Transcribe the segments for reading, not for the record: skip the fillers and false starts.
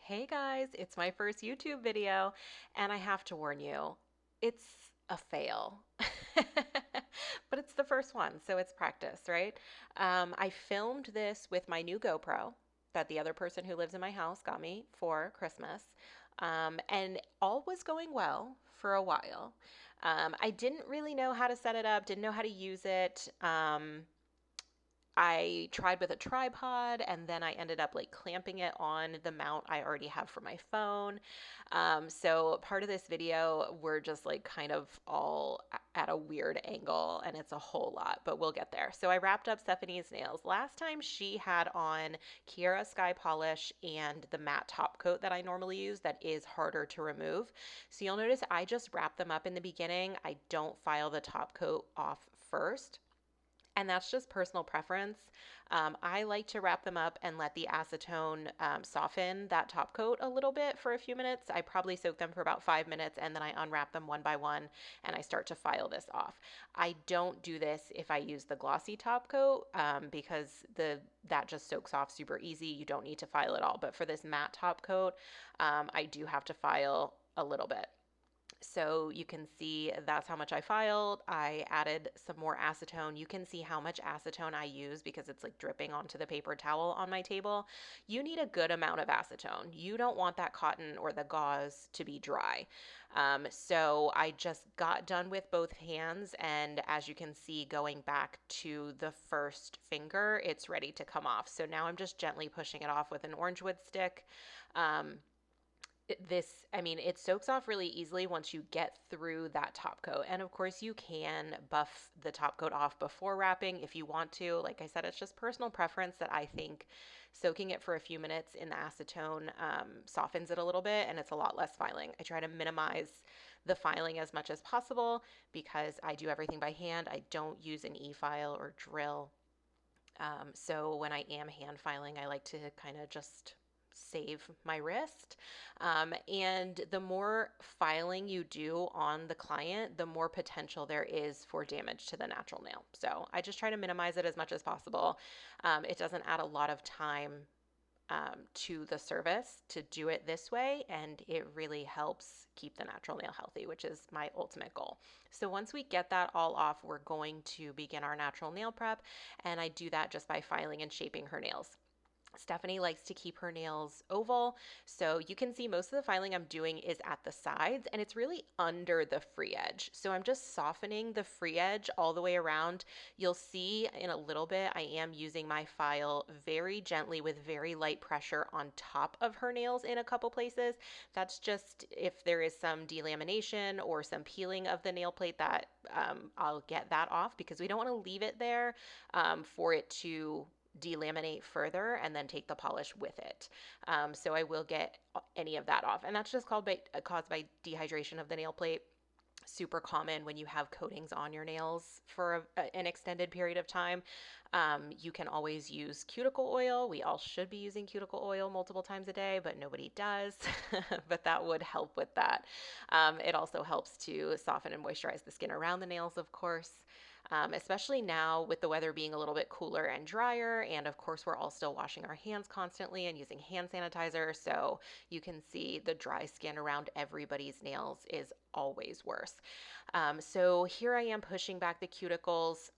Hey guys, it's my first YouTube video, and I have to warn you, it's a fail. But it's the first one, so it's practice, right? I filmed this with my new GoPro that the other person who lives in my house got me for Christmas. And all was going well for a while. I didn't really know how to set it up, didn't know how to use it. I tried with a tripod and then I ended up like clamping it on the mount I already have for my phone. So part of this video, we're just like kind of all at a weird angle and it's a whole lot, but we'll get there. So I wrapped up Stephanie's nails. Last time she had on Kiara Sky Polish and the matte top coat that I normally use that is harder to remove. So you'll notice I just wrap them up in the beginning. I don't file the top coat off first. And that's just personal preference. I like to wrap them up and let the acetone soften that top coat a little bit for a few minutes. I probably soak them for about 5 minutes and then I unwrap them one by one and I start to file this off. I don't do this if I use the glossy top coat because that just soaks off super easy. You don't need to file it all. But for this matte top coat, I do have to file a little bit. So you can see that's how much I filed. I added some more acetone. You can see how much acetone I use because it's like dripping onto the paper towel on my table. You need a good amount of acetone. You don't want that cotton or the gauze to be dry. So I just got done with both hands, and as you can see, going back to the first finger, it's ready to come off. So now I'm just gently pushing it off with an orange wood stick. It soaks off really easily once you get through that top coat. And of course, you can buff the top coat off before wrapping if you want to. Like I said, it's just personal preference that I think soaking it for a few minutes in the acetone softens it a little bit and it's a lot less filing. I try to minimize the filing as much as possible because I do everything by hand. I don't use an e-file or drill. So when I am hand filing, I like to kind of just save my wrist. And the more filing you do on the client, the more potential there is for damage to the natural nail. So I just try to minimize it as much as possible. It doesn't add a lot of time to the service to do it this way, and it really helps keep the natural nail healthy, which is my ultimate goal. So once we get that all off, we're going to begin our natural nail prep, and I do that just by filing and shaping her nails. Stephanie likes to keep her nails oval, so you can see most of the filing I'm doing is at the sides and it's really under the free edge. So I'm just softening the free edge all the way around. You'll see in a little bit I am using my file very gently with very light pressure on top of her nails in a couple places. That's just if there is some delamination or some peeling of the nail plate that I'll get that off because we don't want to leave it there for it to delaminate further and then take the polish with it. So I will get any of that off. And that's just caused by dehydration of the nail plate. Super common when you have coatings on your nails for an extended period of time. You can always use cuticle oil. We all should be using cuticle oil multiple times a day, but nobody does. But that would help with that. It also helps to soften and moisturize the skin around the nails, of course. Especially now with the weather being a little bit cooler and drier. And of course, we're all still washing our hands constantly and using hand sanitizer. So you can see the dry skin around everybody's nails is always worse. So here I am pushing back the cuticles.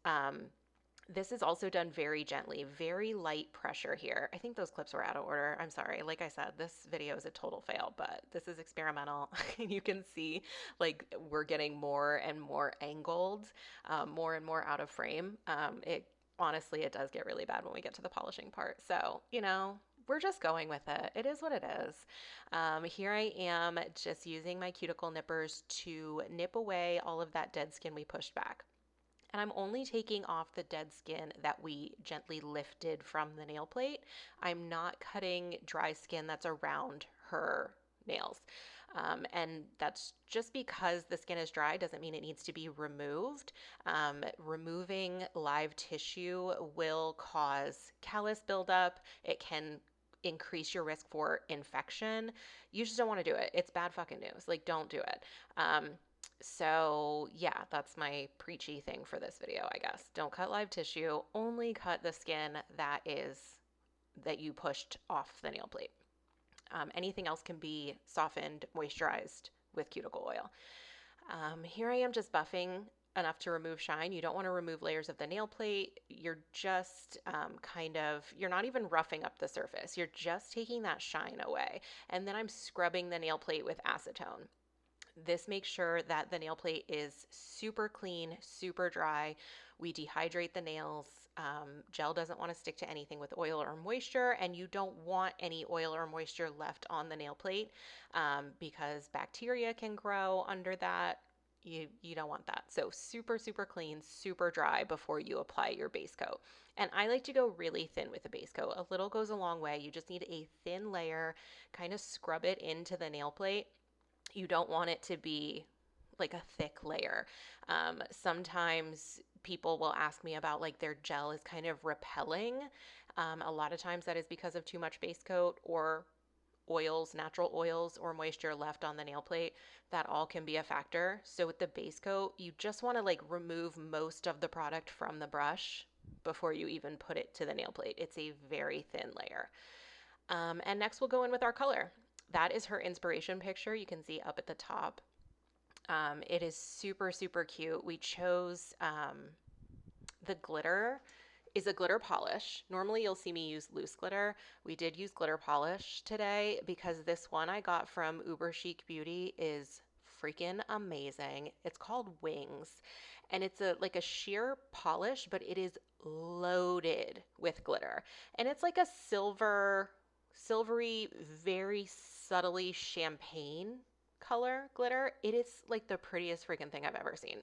This is also done very gently, very light pressure here. I think those clips were out of order. I'm sorry. Like I said, this video is a total fail, but this is experimental. You can see like we're getting more and more angled, more and more out of frame. It honestly, it does get really bad when we get to the polishing part. So, we're just going with it. It is what it is. Here I am just using my cuticle nippers to nip away all of that dead skin we pushed back. And I'm only taking off the dead skin that we gently lifted from the nail plate. I'm not cutting dry skin that's around her nails. And that's just because the skin is dry doesn't mean it needs to be removed. Removing live tissue will cause callus buildup. It can increase your risk for infection. You just don't want to do it. It's bad fucking news. Like, don't do it. So yeah, that's my preachy thing for this video, I guess. Don't cut live tissue, only cut the skin that you pushed off the nail plate. Anything else can be softened, moisturized with cuticle oil. Here I am just buffing enough to remove shine. You don't want to remove layers of the nail plate. You're just you're not even roughing up the surface. You're just taking that shine away. And then I'm scrubbing the nail plate with acetone. This makes sure that the nail plate is super clean, super dry. We dehydrate the nails. Gel doesn't want to stick to anything with oil or moisture, and you don't want any oil or moisture left on the nail plate because bacteria can grow under that. You don't want that. So super, super clean, super dry before you apply your base coat. And I like to go really thin with the base coat. A little goes a long way. You just need a thin layer, kind of scrub it into the nail plate. You don't want it to be like a thick layer. Sometimes people will ask me about like their gel is kind of repelling. A lot of times that is because of too much base coat or oils, natural oils, or moisture left on the nail plate. That all can be a factor. So with the base coat, you just want to like remove most of the product from the brush before you even put it to the nail plate. It's a very thin layer. And next we'll go in with our color. That is her inspiration picture. You can see up at the top. It is super, super cute. We chose the glitter is a glitter polish. Normally you'll see me use loose glitter. We did use glitter polish today because this one I got from Uber Chic Beauty is freaking amazing. It's called Wings, and it's a sheer polish, but it is loaded with glitter. And it's like a silvery, very subtly champagne color glitter. It is like the prettiest freaking thing I've ever seen.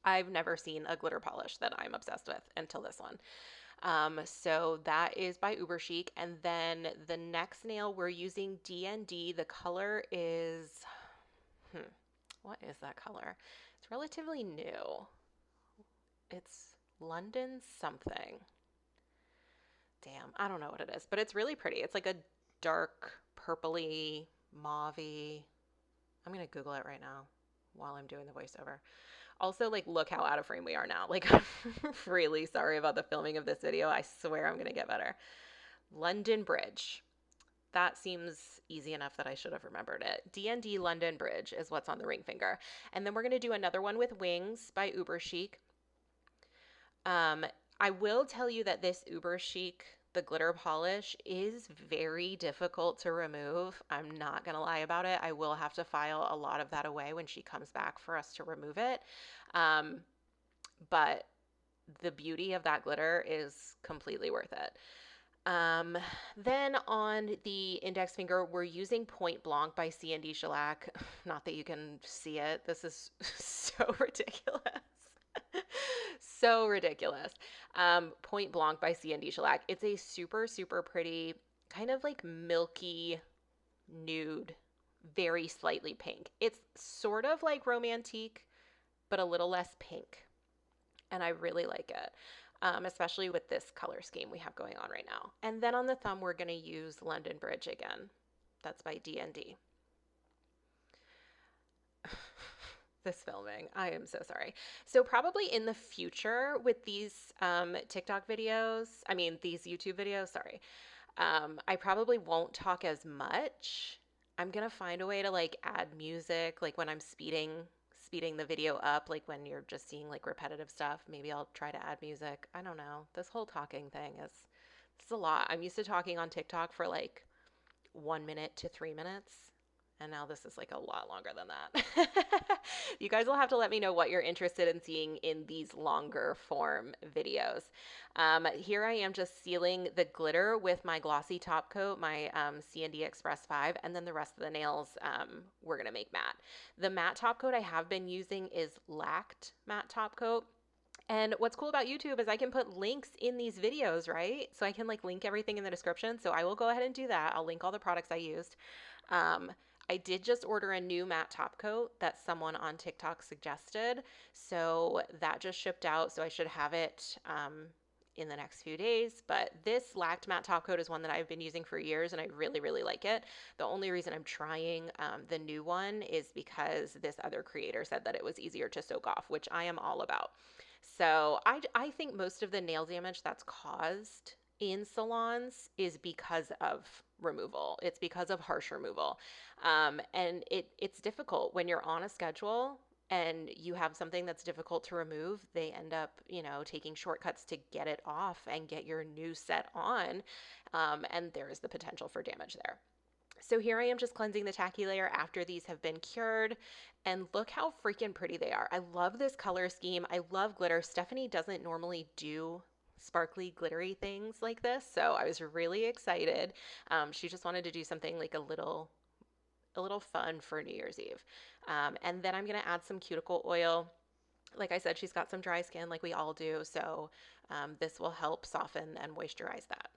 I've never seen a glitter polish that I'm obsessed with until this one. So that is by Uber Chic. And then the next nail we're using D&D. The color is, what is that color? It's relatively new. It's London something. Damn, I don't know what it is, but it's really pretty. It's like a dark purpley, mauvey. I'm gonna Google it right now while I'm doing the voiceover. Also, like, look how out of frame we are now. Like, I'm really sorry about the filming of this video. I swear I'm gonna get better. London Bridge. That seems easy enough that I should have remembered it. D&D London Bridge is what's on the ring finger. And then we're gonna do another one with Wings by Uber Chic. I will tell you that this Uber Chic, the glitter polish, is very difficult to remove. I'm not going to lie about it. I will have to file a lot of that away when she comes back for us to remove it. But the beauty of that glitter is completely worth it. Then on the index finger, we're using Point Blanc by C&D Shellac. Not that you can see it. This is so ridiculous. So ridiculous. Point Blanc by C&D Shellac. It's a super, super pretty, kind of like milky nude, very slightly pink. It's sort of like Romantique, but a little less pink. And I really like it, especially with this color scheme we have going on right now. And then on the thumb, we're going to use London Bridge again. That's by D&D. This filming. I am so sorry. So probably in the future with these TikTok videos, these YouTube videos, sorry, I probably won't talk as much. I'm going to find a way to like add music, like when I'm speeding the video up, like when you're just seeing like repetitive stuff, maybe I'll try to add music. I don't know. This whole talking thing is a lot. I'm used to talking on TikTok for like 1 minute to 3 minutes. And now this is like a lot longer than that. You guys will have to let me know what you're interested in seeing in these longer form videos. Here I am just sealing the glitter with my glossy top coat, my C&D Express 5, and then the rest of the nails we're going to make matte. The matte top coat I have been using is Lacked matte top coat. And what's cool about YouTube is I can put links in these videos, right? So I can like link everything in the description. So I will go ahead and do that. I'll link all the products I used. I did just order a new matte top coat that someone on TikTok suggested. So that just shipped out. So I should have it in the next few days. But this Lacked matte top coat is one that I've been using for years and I really, really like it. The only reason I'm trying the new one is because this other creator said that it was easier to soak off, which I am all about. So I think most of the nail damage that's caused in salons is because of removal. It's because of harsh removal. And it's difficult when you're on a schedule and you have something that's difficult to remove. They end up, taking shortcuts to get it off and get your new set on. And there is the potential for damage there. So here I am just cleansing the tacky layer after these have been cured. And look how freaking pretty they are. I love this color scheme. I love glitter. Stephanie doesn't normally do sparkly glittery things like this, so I was really excited. She just wanted to do something like a little fun for New Year's Eve. And then I'm gonna add some cuticle oil. Like I said, she's got some dry skin like we all do, so this will help soften and moisturize that.